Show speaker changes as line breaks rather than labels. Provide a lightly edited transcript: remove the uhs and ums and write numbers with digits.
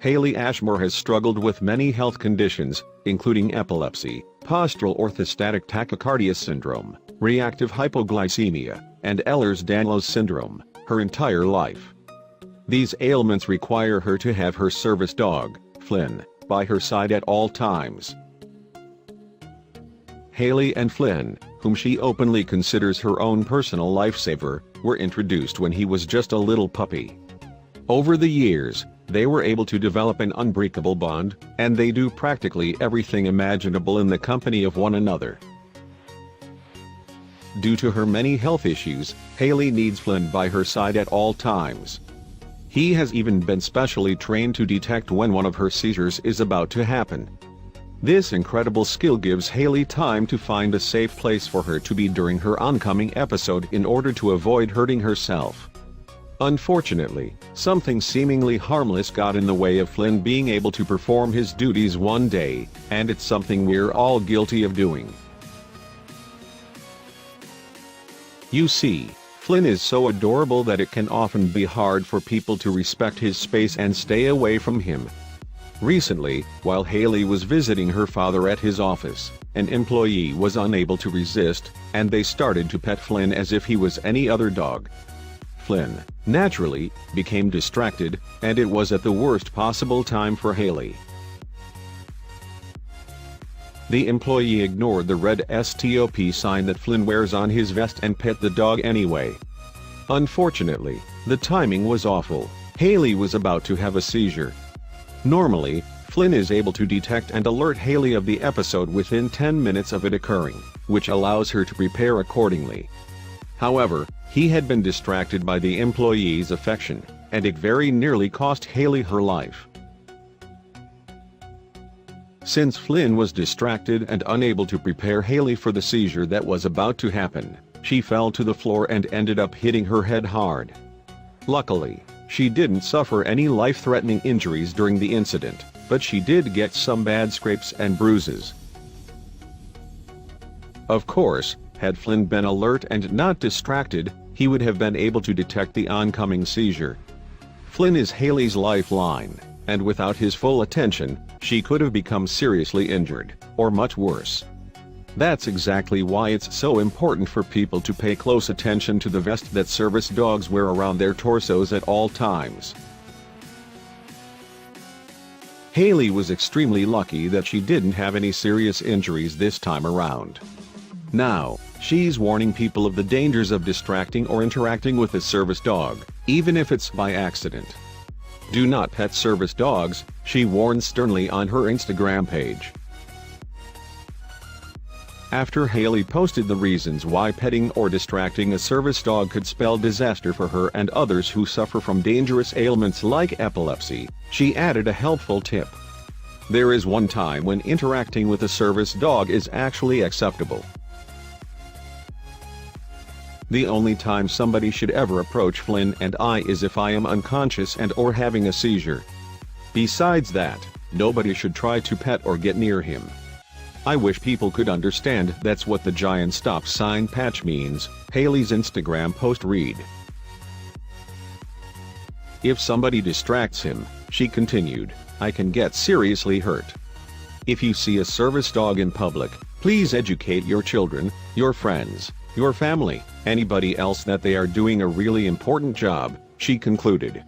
Haley Ashmore has struggled with many health conditions, including epilepsy, postural orthostatic tachycardia syndrome, reactive hypoglycemia, and Ehlers-Danlos syndrome, her entire life. These ailments require her to have her service dog, Flynn, by her side at all times. Haley and Flynn, whom she openly considers her own personal lifesaver, were introduced when he was just a little puppy. Over the years, they were able to develop an unbreakable bond, and they do practically everything imaginable in the company of one another. Due to her many health issues, Haley needs Flynn by her side at all times. He has even been specially trained to detect when one of her seizures is about to happen. This incredible skill gives Haley time to find a safe place for her to be during her oncoming episode in order to avoid hurting herself. Unfortunately, something seemingly harmless got in the way of Flynn being able to perform his duties one day, and it's something we're all guilty of doing. You see, Flynn is so adorable that it can often be hard for people to respect his space and stay away from him. Recently, while Haley was visiting her father at his office, an employee was unable to resist, and they started to pet Flynn as if he was any other dog. Flynn, naturally, became distracted, and it was at the worst possible time for Haley. The employee ignored the red STOP sign that Flynn wears on his vest and pet the dog anyway. Unfortunately, the timing was awful. Haley was about to have a seizure. Normally, Flynn is able to detect and alert Haley of the episode within 10 minutes of it occurring, which allows her to prepare accordingly. However, he had been distracted by the employee's affection, and it very nearly cost Haley her life. Since Flynn was distracted and unable to prepare Haley for the seizure that was about to happen, she fell to the floor and ended up hitting her head hard. Luckily, she didn't suffer any life-threatening injuries during the incident, but she did get some bad scrapes and bruises. Of course, had Flynn been alert and not distracted, he would have been able to detect the oncoming seizure. Flynn is Haley's lifeline, and without his full attention, she could have become seriously injured, or much worse. That's exactly why it's so important for people to pay close attention to the vest that service dogs wear around their torsos at all times. Haley was extremely lucky that she didn't have any serious injuries this time around. Now, she's warning people of the dangers of distracting or interacting with a service dog, even if it's by accident. Do not pet service dogs, she warns sternly on her Instagram page. After Haley posted the reasons why petting or distracting a service dog could spell disaster for her and others who suffer from dangerous ailments like epilepsy, she added a helpful tip. There is one time when interacting with a service dog is actually acceptable. The only time somebody should ever approach Flynn and I is if I am unconscious and or having a seizure. Besides that, nobody should try to pet or get near him. I wish people could understand that's what the giant stop sign patch means, Haley's Instagram post read. If somebody distracts him, she continued, I can get seriously hurt. If you see a service dog in public, please educate your children, your friends, your family, anybody else that they are doing a really important job, she concluded.